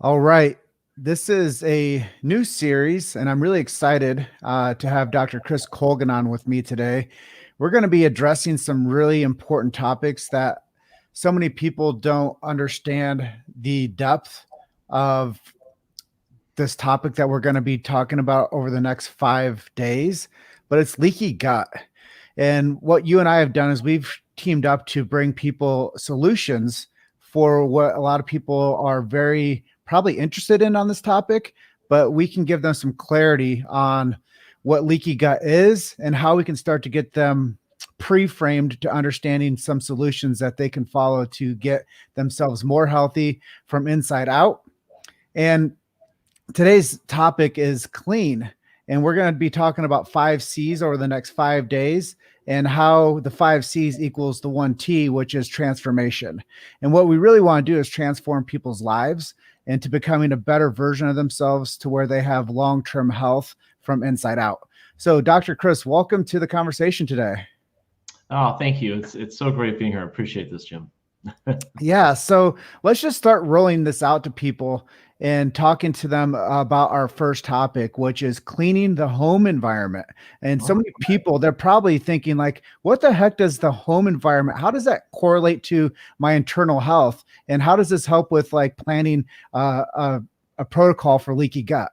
All right. This is a new series, and I'm really excited to have Dr. Chris Colgan on with me today. We're going to be addressing some really important topics that so many people don't understand the depth of this topic that we're going to be talking about over the next 5 days, but it's leaky gut. And what you and I have done is we've teamed up to bring people solutions for what a lot of people are very probably interested in on this topic, but we can give them some clarity on what leaky gut is and how we can start to get them pre-framed to understanding some solutions that they can follow to get themselves more healthy from inside out. And today's topic is clean, and we're going to be talking about 5 C's over the next 5 days and how the 5 C's equals the 1 T, which is transformation. And what we really want to do is transform people's lives into becoming a better version of themselves to where they have long-term health from inside out. So Dr. Chris, welcome to the conversation today. Oh, thank you. It's so great being here. I appreciate this, Jim. Yeah, so let's just start rolling this out to people and talking to them about our first topic, which is cleaning the home environment. And so many people, they're probably thinking like, what the heck does the home environment, how does that correlate to my internal health? And how does this help with like planning a protocol for leaky gut?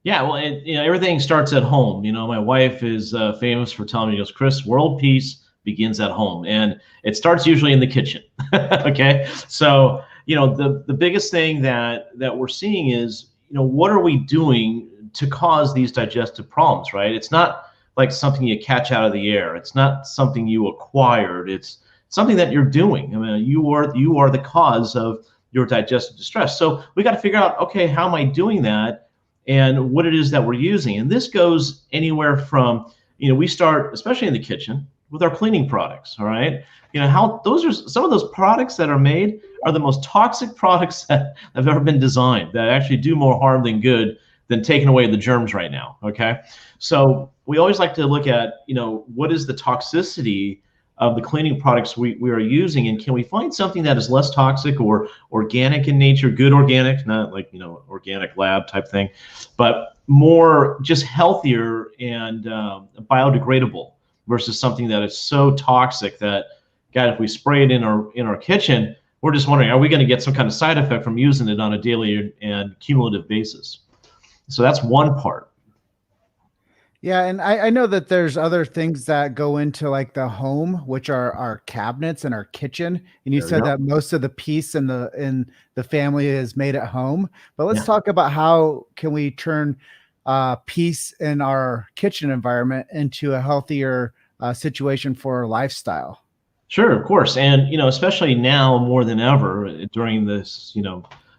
Yeah, well, everything starts at home. My wife is famous for telling me, goes, Chris, world peace begins at home, and it starts usually in the kitchen. Okay, so the biggest thing that we're seeing is what are we doing to cause these digestive problems, right? It's not like something you catch out of the air. It's not something you acquired. It's something that you're doing. I mean, you are the cause of your digestive distress. So we got to figure out, okay, how am I doing that, and what it is that we're using. And this goes anywhere from we start, especially in the kitchen, with our cleaning products. All right, how those are some of those products that are made are the most toxic products that have ever been designed, that actually do more harm than good, than taking away the germs right now. Okay, so we always like to look at what is the toxicity of the cleaning products we are using, and can we find something that is less toxic or organic in nature, good organic, not like organic lab type thing, but more just healthier and biodegradable, versus something that is so toxic that, God, if we spray it in our kitchen, we're just wondering, are we going to get some kind of side effect from using it on a daily and cumulative basis? So that's one part. Yeah, and I know that there's other things that go into like the home, which are our cabinets and our kitchen. And you There we said go. that most of the peace in the family is made at home. But let's Yeah. talk about how can we turn peace in our kitchen environment into a healthier situation for our lifestyle. Sure, of course. And, especially now more than ever during this,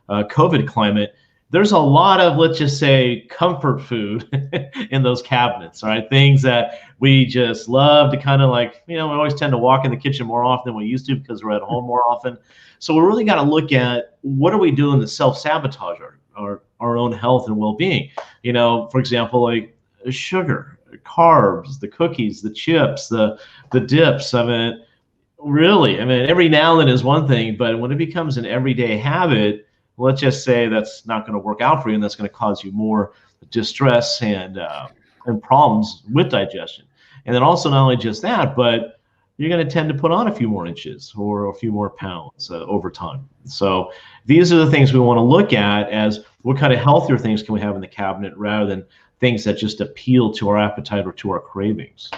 COVID climate, there's a lot of, let's just say, comfort food in those cabinets, right? Things that we just love to kind of like, we always tend to walk in the kitchen more often than we used to because we're at home more often. So we really got to look at what are we doing to self-sabotage our own health and well-being. For example, like sugar, carbs, the cookies, the chips, the dips. Really, every now and then is one thing, but when it becomes an everyday habit, let's just say that's not going to work out for you, and that's going to cause you more distress and problems with digestion. And then also not only just that, but you're going to tend to put on a few more inches or a few more pounds over time. So these are the things we want to look at as what kind of healthier things can we have in the cabinet rather than things that just appeal to our appetite or to our cravings.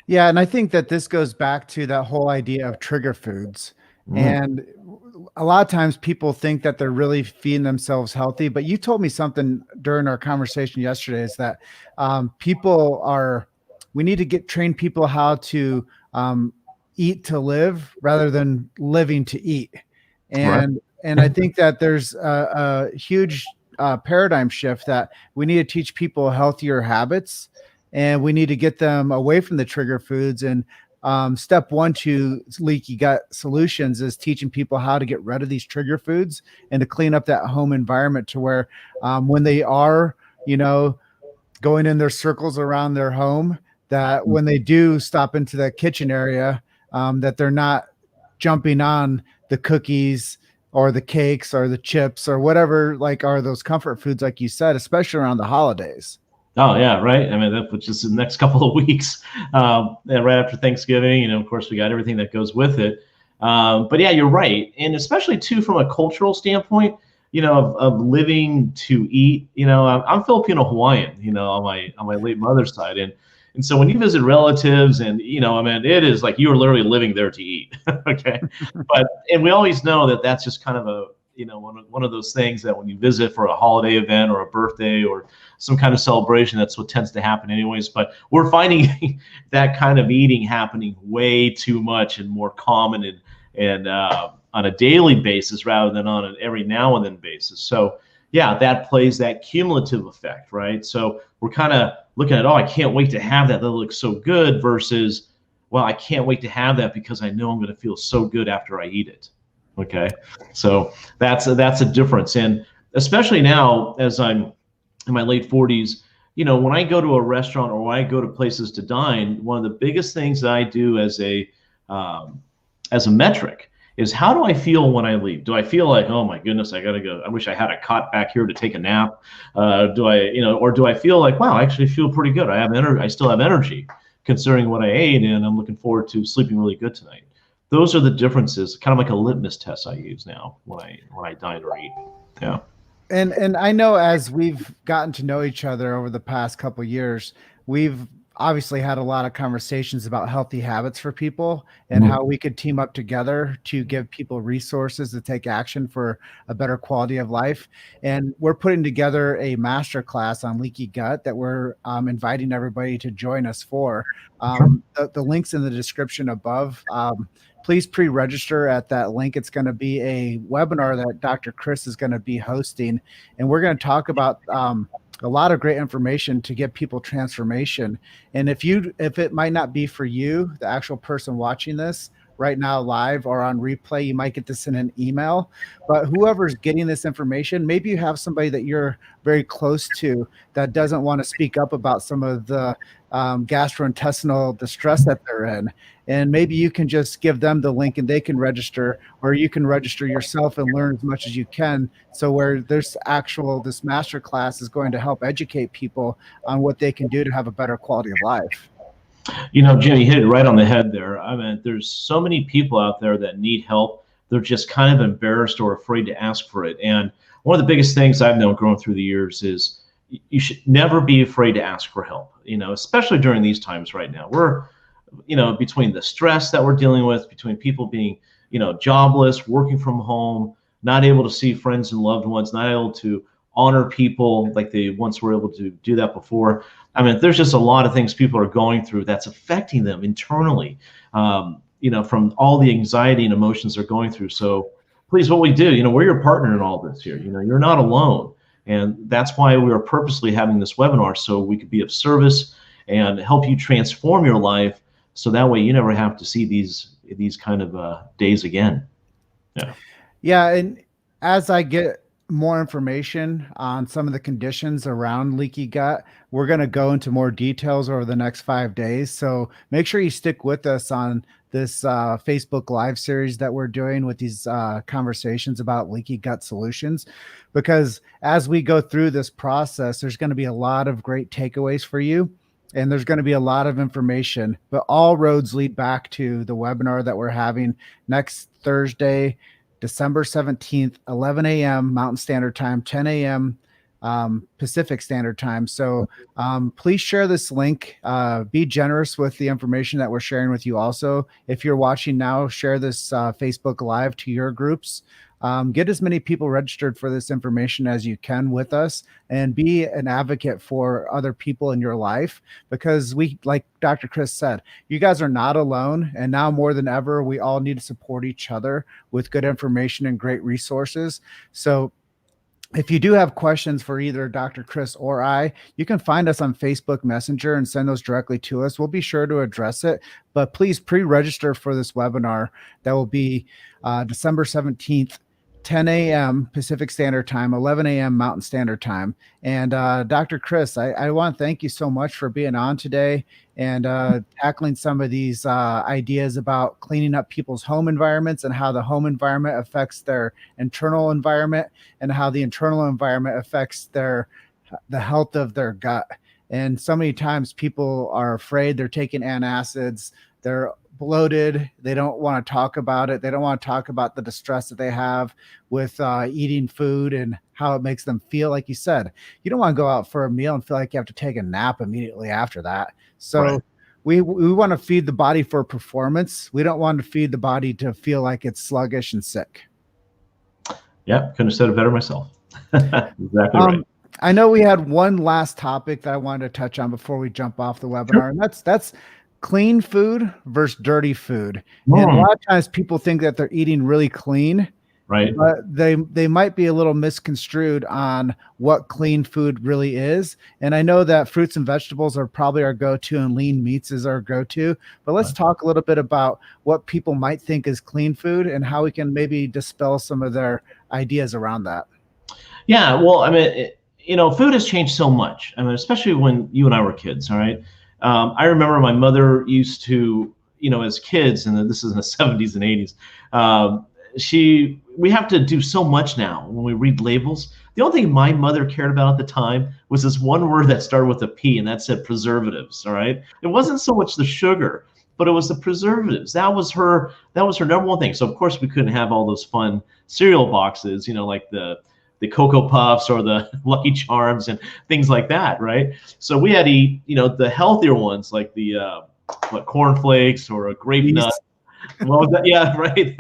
Yeah, and I think that this goes back to that whole idea of trigger foods. And a lot of times people think that they're really feeding themselves healthy, but you told me something during our conversation yesterday is that we need to train people how to eat to live rather than living to eat. Right. And I think that there's a huge paradigm shift that we need to teach people healthier habits, and we need to get them away from the trigger foods. And step one to Leaky Gut Solutions is teaching people how to get rid of these trigger foods and to clean up that home environment to where when they are, going in their circles around their home, that when they do stop into that kitchen area, that they're not jumping on the cookies, or the cakes or the chips or whatever, like are those comfort foods, like you said, especially around the holidays. Oh yeah, right. I mean, that which is the next couple of weeks, and right after Thanksgiving. Of course, we got everything that goes with it. But yeah, you're right, and especially too from a cultural standpoint, of living to eat. I'm Filipino Hawaiian. On my late mother's side, and so when you visit relatives, and I mean, it is like you are literally living there to eat. Okay, and we always know that that's just kind of a one of those things that when you visit for a holiday event or a birthday or some kind of celebration, that's what tends to happen anyways. But we're finding that kind of eating happening way too much and more common and on a daily basis rather than on an every now and then basis. So yeah, that plays that cumulative effect, right? So we're kind of looking at, oh, I can't wait to have that. That looks so good versus, well, I can't wait to have that because I know I'm going to feel so good after I eat it. Okay, so that's a difference, and especially now as I'm in my late 40s, when I go to a restaurant or when I go to places to dine, one of the biggest things that I do as a metric is how do I feel when I leave? Do I feel like, oh my goodness, I gotta go? I wish I had a cot back here to take a nap. Or do I feel like, wow, I actually feel pretty good. I have energy. I still have energy, considering what I ate, and I'm looking forward to sleeping really good tonight. Those are the differences, kind of like a litmus test I use now when I dine or eat. Yeah. And I know as we've gotten to know each other over the past couple of years, we've obviously had a lot of conversations about healthy habits for people and how we could team up together to give people resources to take action for a better quality of life. And we're putting together a master class on leaky gut that we're inviting everybody to join us for. The link's in the description above. Please pre-register at that link. It's going to be a webinar that Dr. Chris is going to be hosting, and we're going to talk about a lot of great information to get people transformation. And if it might not be for you, the actual person watching this right now live or on replay, you might get this in an email. But whoever's getting this information, maybe you have somebody that you're very close to that doesn't want to speak up about some of the gastrointestinal distress that they're in. And maybe you can just give them the link and they can register, or you can register yourself and learn as much as you can. So where this master class is going to help educate people on what they can do to have a better quality of life. Jimmy hit it right on the head there. I mean, there's so many people out there that need help. They're just kind of embarrassed or afraid to ask for it. And one of the biggest things I've known growing through the years is you should never be afraid to ask for help, especially during these times right now. We're, between the stress that we're dealing with, between people being, jobless, working from home, not able to see friends and loved ones, not able to honor people like they once were able to do that before. I mean, there's just a lot of things people are going through that's affecting them internally, from all the anxiety and emotions they're going through. So please, what we do, we're your partner in all this here. You're not alone. And that's why we are purposely having this webinar, so we could be of service and help you transform your life, so that way you never have to see these kind of days again. Yeah. Yeah, and as I get more information on some of the conditions around leaky gut, we're going to go into more details over the next 5 days. So make sure you stick with us on this Facebook Live series that we're doing with these conversations about Leaky Gut Solutions, because as we go through this process, there's going to be a lot of great takeaways for you. And there's going to be a lot of information, but all roads lead back to the webinar that we're having next Thursday, December 17th, 11 a.m. Mountain Standard Time, 10 a.m. Pacific Standard Time. So please share this link. Be generous with the information that we're sharing with you also. If you're watching now, share this Facebook Live to your groups. Get as many people registered for this information as you can with us, and be an advocate for other people in your life, because like Dr. Chris said, you guys are not alone. And now more than ever, we all need to support each other with good information and great resources. So if you do have questions for either Dr. Chris or I, you can find us on Facebook Messenger and send those directly to us. We'll be sure to address it, but please pre-register for this webinar that will be December 17th, 10 a.m. Pacific Standard Time, 11 a.m. Mountain Standard Time. And Dr. Chris, I want to thank you so much for being on today and tackling some of these ideas about cleaning up people's home environments and how the home environment affects their internal environment and how the internal environment affects the health of their gut. And so many times people are afraid, they're taking antacids, they're bloated, they don't want to talk about it, they don't want to talk about the distress that they have with eating food and how it makes them feel. Like you said, you don't want to go out for a meal and feel like you have to take a nap immediately after that. So Right. we want to feed the body for performance. We don't want to feed the body to feel like it's sluggish and sick. Yeah, couldn't have said it better myself. Exactly right. I know we had one last topic that I wanted to touch on before we jump off the webinar, and that's clean food versus dirty food. And a lot of times people think that they're eating really clean, Right. but they might be a little misconstrued on what clean food really is. And I know that fruits and vegetables are probably our go-to and lean meats is our go-to, but let's talk a little bit about what people might think is clean food and how we can maybe dispel some of their ideas around that. Yeah, well, I mean, food has changed so much. I mean, especially when you and I were kids, all right? I remember my mother used to, as kids, and this is in the 70s and 80s, we have to do so much now when we read labels. The only thing my mother cared about at the time was this one word that started with a P, and that said preservatives, all right? It wasn't so much the sugar, but it was the preservatives. That was her number one thing. So of course we couldn't have all those fun cereal boxes, like the Cocoa Puffs or the Lucky Charms and things like that, right? So we had to eat, the healthier ones like the Corn Flakes or a grape nut. Well, yeah, right.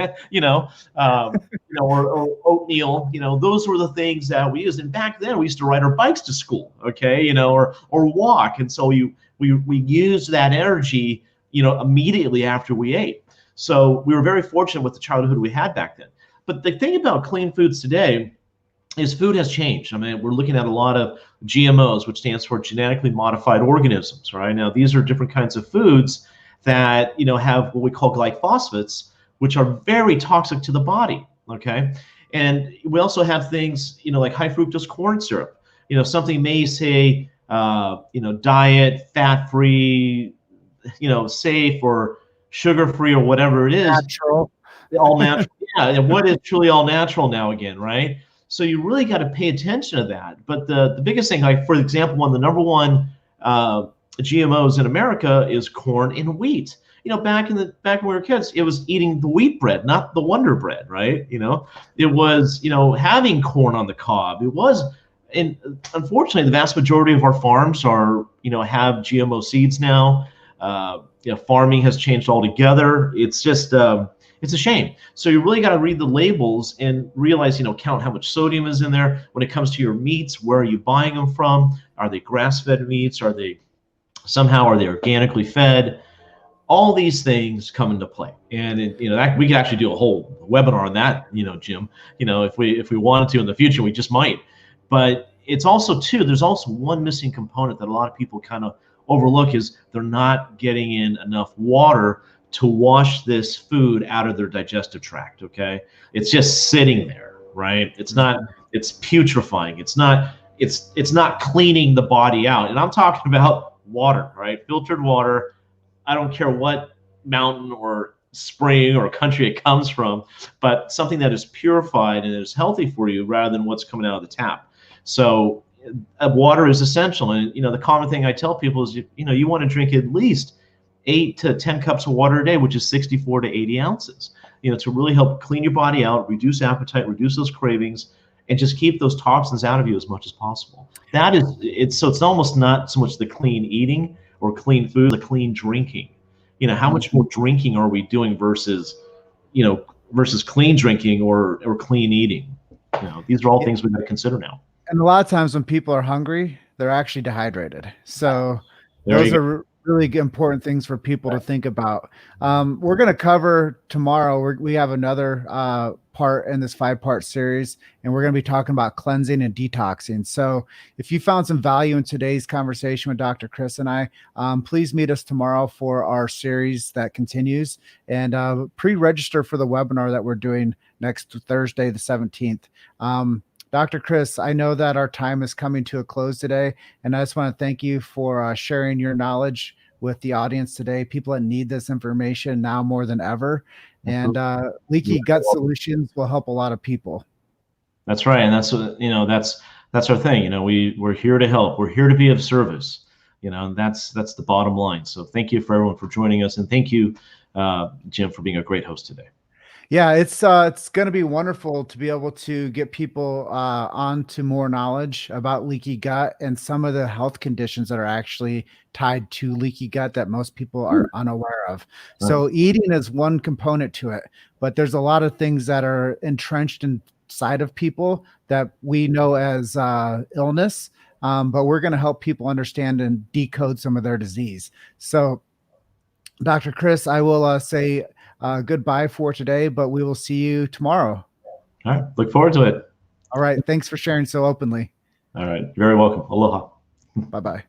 Or oatmeal. Those were the things that we used. And back then, we used to ride our bikes to school, okay, or walk. And so we used that energy, immediately after we ate. So we were very fortunate with the childhood we had back then. But the thing about clean foods today is food has changed. I mean, we're looking at a lot of GMOs, which stands for genetically modified organisms, right? Now, these are different kinds of foods that, have what we call glyphosates, which are very toxic to the body, okay? And we also have things, like high fructose corn syrup. Something may say, diet, fat-free, safe or sugar-free or whatever it is. Natural. All natural. Yeah, and what is truly all natural now again, right? So you really got to pay attention to that. But the biggest thing, like for example, the number one GMOs in America is corn and wheat. Back when we were kids, it was eating the wheat bread, not the Wonder Bread, right? It was having corn on the cob. It was, and unfortunately, the vast majority of our farms are have GMO seeds now. Farming has changed altogether. It's just it's a shame. So you really got to read the labels and realize, count how much sodium is in there. When it comes to your meats, where are you buying them from? Are they grass-fed meats? Are they organically fed? All these things come into play. And that we could actually do a whole webinar on that, Jim. If we wanted to in the future, we just might. But it's also there's also one missing component that a lot of people kind of overlook is they're not getting in enough water to wash this food out of their digestive tract, okay? It's just sitting there, right? It's putrefying. It's not cleaning the body out. And I'm talking about water, right? Filtered water. I don't care what mountain or spring or country it comes from, but something that is purified and is healthy for you rather than what's coming out of the tap. So water is essential. And, the common thing I tell people is, you want to drink at least 8 to 10 cups of water a day, which is 64 to 80 ounces, to really help clean your body out, reduce appetite, reduce those cravings, and just keep those toxins out of you as much as possible. So it's almost not so much the clean eating or clean food, the clean drinking. How much more drinking are we doing versus clean drinking or clean eating? These are all things we've got to consider now. And a lot of times when people are hungry, they're actually dehydrated. So those are really important things for people to think about. We're going to cover tomorrow. We have another part in this 5-part series, and we're going to be talking about cleansing and detoxing. So if you found some value in today's conversation with Dr. Chris and I, please meet us tomorrow for our series that continues, and pre-register for the webinar that we're doing next Thursday, the 17th. Dr. Chris, I know that our time is coming to a close today, and I just want to thank you for sharing your knowledge with the audience today. People that need this information now more than ever, and Leaky Gut Solutions will help a lot of people. That's right, and that's that's our thing. We're here to help. We're here to be of service. And that's the bottom line. So thank you for everyone for joining us, and thank you, Jim, for being a great host today. Yeah, it's going to be wonderful to be able to get people on to more knowledge about leaky gut and some of the health conditions that are actually tied to leaky gut that most people are unaware of. So eating is one component to it, but there's a lot of things that are entrenched inside of people that we know as illness, but we're going to help people understand and decode some of their disease. So Dr. Chris, I will say goodbye for today, but we will see you tomorrow. All right. Look forward to it. All right. Thanks for sharing so openly. All right. You're very welcome. Aloha. Bye-bye.